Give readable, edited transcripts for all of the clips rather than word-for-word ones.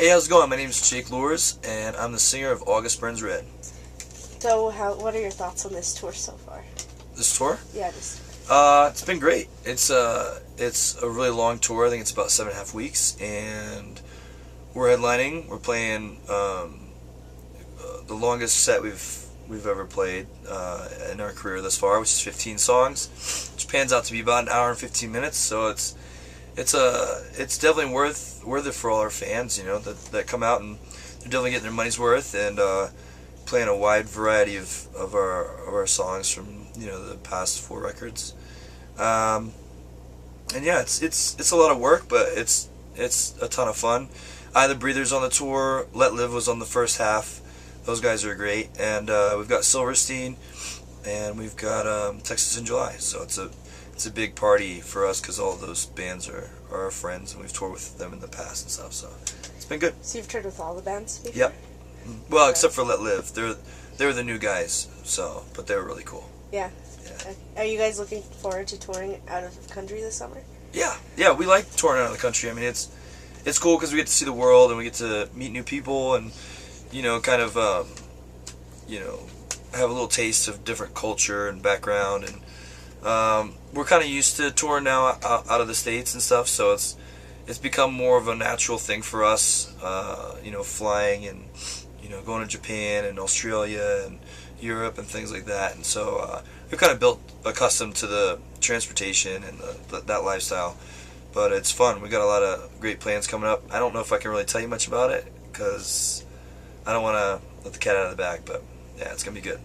Hey, how's it going? My name is Luhrs, and I'm the singer of August Burns Red. So, what are your thoughts on this tour so far? This tour? Yeah, this. It's been great. It's a really long tour. I think it's about 7.5 weeks, and we're headlining. We're playing the longest set we've ever played in our career thus far, which is 15 songs, which pans out to be about an hour and 15 minutes. So it's definitely worth it for all our fans, you know, that come out, and they're definitely getting their money's worth, and playing a wide variety of our songs from, you know, the past 4 records. And yeah, it's a lot of work, but it's a ton of fun. The Breathers on the tour. Let Live was on the first half. Those guys are great, and we've got Silverstein, and we've got Texas in July. So it's a big party for us because all of those bands are our friends, and we've toured with them in the past and stuff. So it's been good. So you've toured with all the bands before? Yep. Well, except for Let Live. They were the new guys, but they were really cool. Yeah. Are you guys looking forward to touring out of the country this summer? Yeah, we like touring out of the country. I mean, it's cool because we get to see the world, and we get to meet new people, and, you know, kind of you know, have a little taste of different culture and background, and we're kind of used to touring now out of the States and stuff, so it's become more of a natural thing for us, you know, flying and, you know, going to Japan and Australia and Europe and things like that, and so we've kind of built accustomed to the transportation and that lifestyle. But it's fun. We got a lot of great plans coming up. I don't know if I can really tell you much about it because I don't want to let the cat out of the bag, but yeah, it's gonna be good.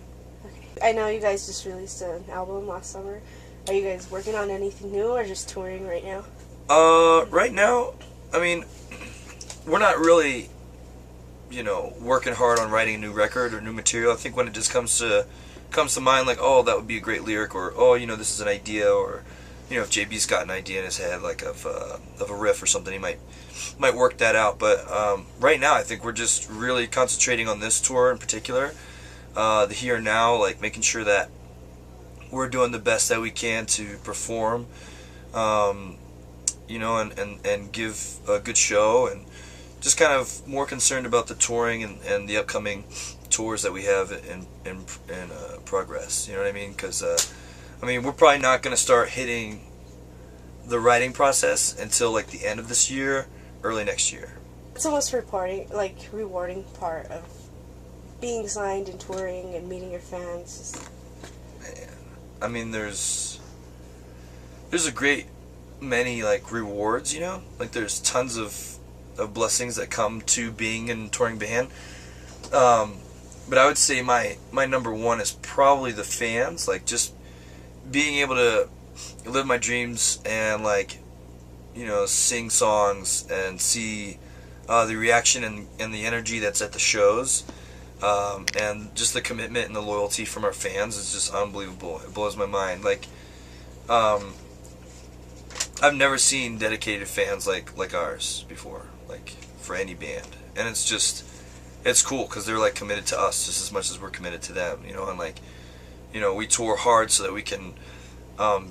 Okay. I know you guys just released an album last summer. Are you guys working on anything new or just touring right now? Right now, I mean, we're not really, you know, working hard on writing a new record or new material. I think when it just comes to mind, like, oh, that would be a great lyric, or, oh, you know, this is an idea, or, you know, if JB's got an idea in his head, like of a riff or something, he might work that out. But right now, I think we're just really concentrating on this tour in particular, the here and now, like making sure that we're doing the best that we can to perform, you know, and give a good show, and just kind of more concerned about the touring and the upcoming tours that we have in progress. You know what I mean? Because I mean, we're probably not going to start hitting the writing process until like the end of this year, early next year. It's the most rewarding part of being signed and touring and meeting your fans. Man, I mean, there's a great many like rewards, you know? Like there's tons of blessings that come to being in a touring band. But I would say my number one is probably the fans, like just being able to live my dreams and, like, you know, sing songs and see the reaction and the energy that's at the shows, and just the commitment and the loyalty from our fans is just unbelievable. It blows my mind. Like, I've never seen dedicated fans like ours before, like for any band, and it's cool because they're like committed to us just as much as we're committed to them, you know. And like, you know, we tour hard so that we can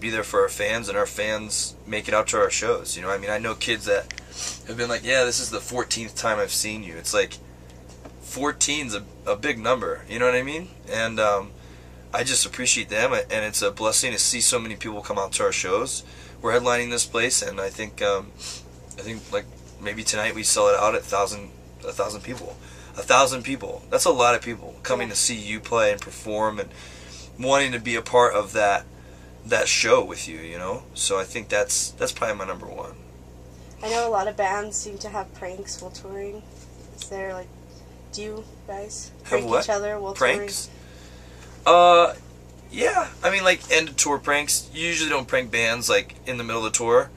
be there for our fans, and our fans make it out to our shows. You know, I mean, I know kids that have been like, yeah, this is the 14th time I've seen you. It's like 14's a big number, you know what I mean? And I just appreciate them, and it's a blessing to see so many people come out to our shows. We're headlining this place, and I think like maybe tonight we sell it out at 1,000 people. 1,000 people. That's a lot of people coming to see you play and perform and wanting to be a part of that show with you, you know? So I think that's probably my number one. I know a lot of bands seem to have pranks while touring. Is there, like, do you guys prank each other while pranks? Yeah. I mean, like, end of tour pranks. You usually don't prank bands, like, in the middle of the tour.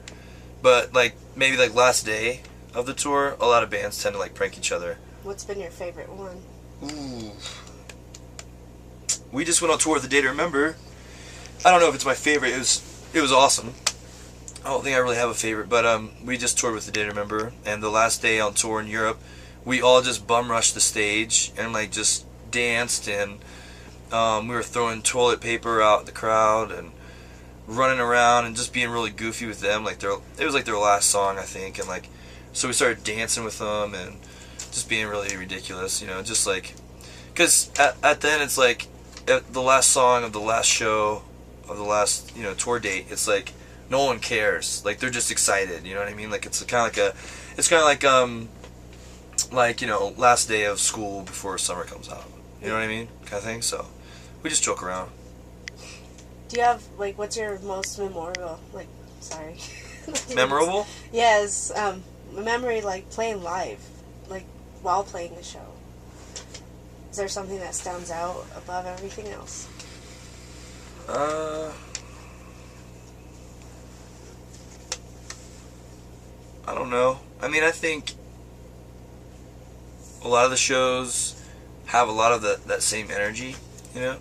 But, like, maybe, like, last day of the tour, a lot of bands tend to, like, prank each other. What's been your favorite one? Ooh. We just went on tour with The Day to Remember. I don't know if it's my favorite. It was awesome. I don't think I really have a favorite, but we just toured with The Day to Remember, and the last day on tour in Europe, we all just bum rushed the stage and like just danced, and we were throwing toilet paper out at the crowd and running around and just being really goofy with them. Like it was like their last song, I think, and like so we started dancing with them, and just being really ridiculous, you know, just like, because at the end it's like, at the last song of the last show, of the last, you know, tour date, it's like, no one cares, like, they're just excited, you know what I mean, like, it's kind of like, you know, last day of school before summer comes out, you know what I mean, kind of thing, so, we just joke around. Do you have, like, what's your most memorable, like, sorry. Memorable? Yes, memory, like, playing live, like, while playing the show. Is there something that stands out above everything else? I don't know. I mean, I think a lot of the shows have a lot of that same energy, you know?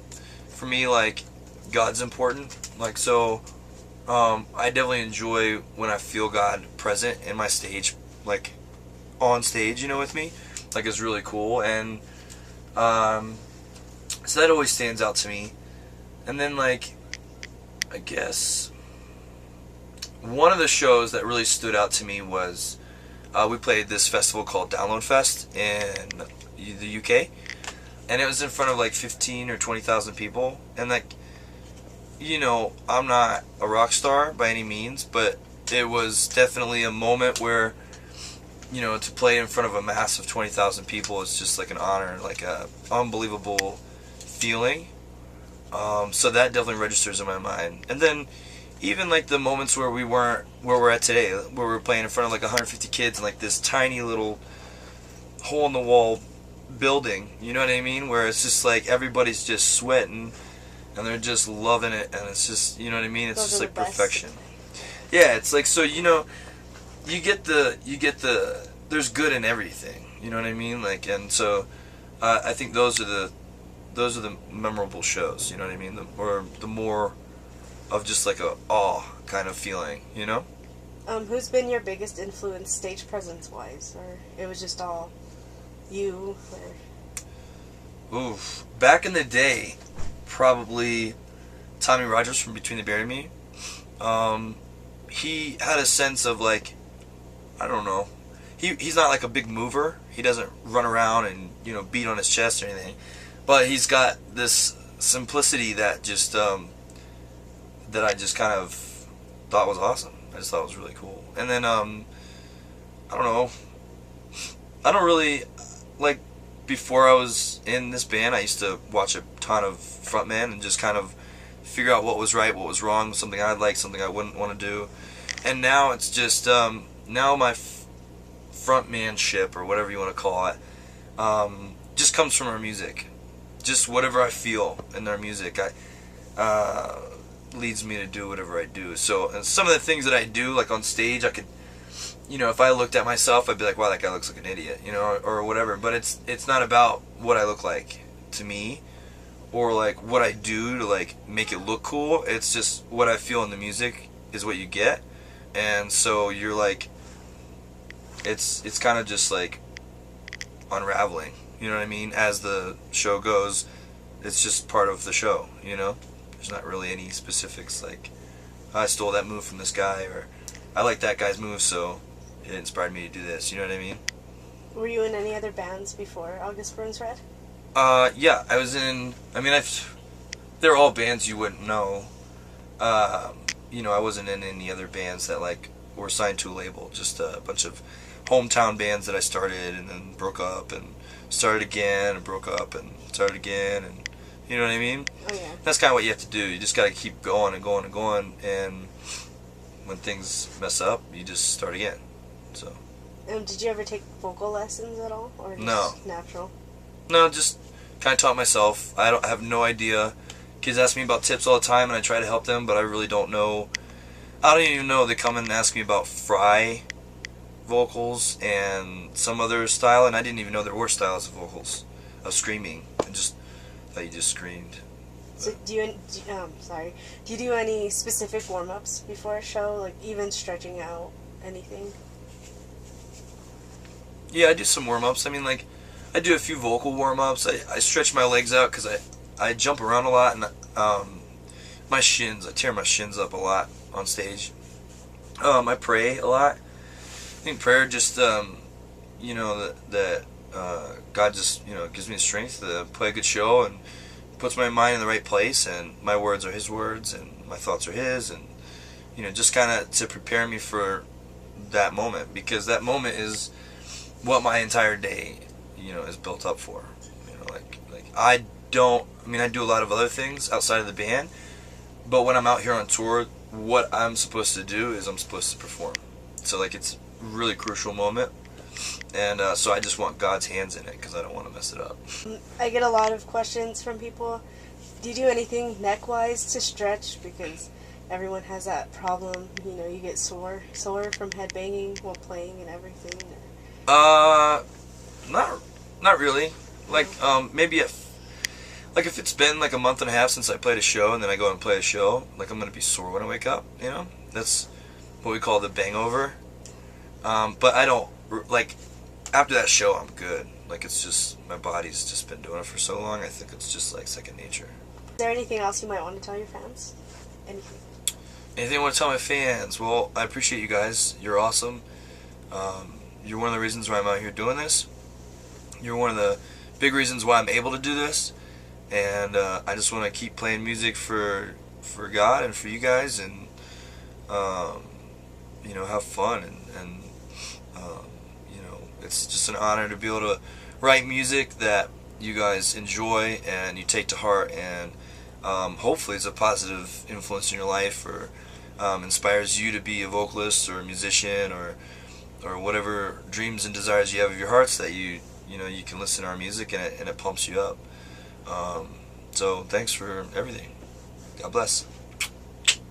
For me, like, God's important. Like, so, I definitely enjoy when I feel God present in my stage, like, on stage, you know, with me. Like, it's really cool. And, so that always stands out to me. And then, like, I guess one of the shows that really stood out to me was we played this festival called Download Fest in the UK, and it was in front of like 15 or 20,000 people. And like, you know, I'm not a rock star by any means, but it was definitely a moment where, you know, to play in front of a mass of 20,000 people is just like an honor, like a unbelievable feeling. So that definitely registers in my mind. And then even like the moments where we weren't where we're at today, where we're playing in front of like 150 kids in like this tiny little hole in the wall building, you know what I mean? Where it's just like everybody's just sweating and they're just loving it, and it's just, you know what I mean? It's just like perfection. Yeah, it's like, so, you know, you get the there's good in everything, you know what I mean? Like, and so I think those are the memorable shows, you know what I mean? Or the more of just like a awe kind of feeling, you know? Who's been your biggest influence stage presence wise, or it was just all you? Or... Oof, back in the day, probably Tommy Rogers from Between the Bear and Me. He had a sense of like, I don't know, he's not like a big mover. He doesn't run around and, you know, beat on his chest or anything. But he's got this simplicity that just, that I just kind of thought was awesome. I just thought it was really cool. And then, I don't know, I don't really, like, before I was in this band, I used to watch a ton of frontmen and just kind of figure out what was right, what was wrong, something I'd like, something I wouldn't want to do. And now it's just, now my frontmanship, or whatever you want to call it, just comes from our music. Just whatever I feel in their music, leads me to do whatever I do. So, and some of the things that I do, like on stage, I could, you know, if I looked at myself, I'd be like, wow, that guy looks like an idiot, you know, or whatever. But it's not about what I look like to me, or like what I do to like make it look cool. It's just what I feel in the music is what you get. And so you're like, it's kind of just like unraveling, you know what I mean, as the show goes. It's just part of the show, you know. There's not really any specifics like, I stole that move from this guy, or I like that guy's move, so it inspired me to do this, you know what I mean? Were you in any other bands before August Burns Red? Yeah, I was in, I mean, they're all bands you wouldn't know. You know, I wasn't in any other bands that like were signed to a label, just a bunch of hometown bands that I started and then broke up and started again and broke up and started again, and you know what I mean? Oh yeah. That's kind of what you have to do. You just got to keep going and going and going, and when things mess up, you just start again. So. Did you ever take vocal lessons at all, or just No. natural? No, just kind of taught myself. I have no idea. Kids ask me about tips all the time, and I try to help them, but I really don't know. I don't even know. They come in and ask me about fry vocals and some other style, and I didn't even know there were styles of vocals, of screaming. I just thought you just screamed. So do you do any specific warm-ups before a show, like even stretching out, anything? Yeah, I do some warm-ups. I mean, like, I do a few vocal warm-ups. I stretch my legs out because I jump around a lot, and my shins, I tear my shins up a lot on stage. I pray a lot. I think prayer just, you know, that God just, gives me the strength to play a good show and puts my mind in the right place, and my words are His words and my thoughts are His, and just kind of to prepare me for that moment, because that moment is what my entire day is built up for. I do a lot of other things outside of the band, but when I'm out here on tour, what I'm supposed to do is I'm supposed to perform. So it's a really crucial moment, and so I just want God's hands in it because I don't want to mess it up. I get a lot of questions from people. Do you do anything neck-wise to stretch? Because everyone has that problem. You get sore from headbanging while playing and everything. Not really. Maybe if it's been a month and a half since I played a show, and then I go and play a show, I'm gonna be sore when I wake up. That's what we call the bangover. But I don't after that show, I'm good. It's just my body's just been doing it for so long. I think it's just second nature. Is there anything else you might want to tell your fans? Anything? Anything I want to tell my fans? Well, I appreciate you guys. You're awesome. You're one of the reasons why I'm out here doing this. You're one of the big reasons why I'm able to do this. And I just want to keep playing music for God and for you guys, and have fun, and it's just an honor to be able to write music that you guys enjoy and you take to heart, and hopefully it's a positive influence in your life, or inspires you to be a vocalist or a musician, or whatever dreams and desires you have of your hearts, that you can listen to our music and it pumps you up. So thanks for everything. God bless.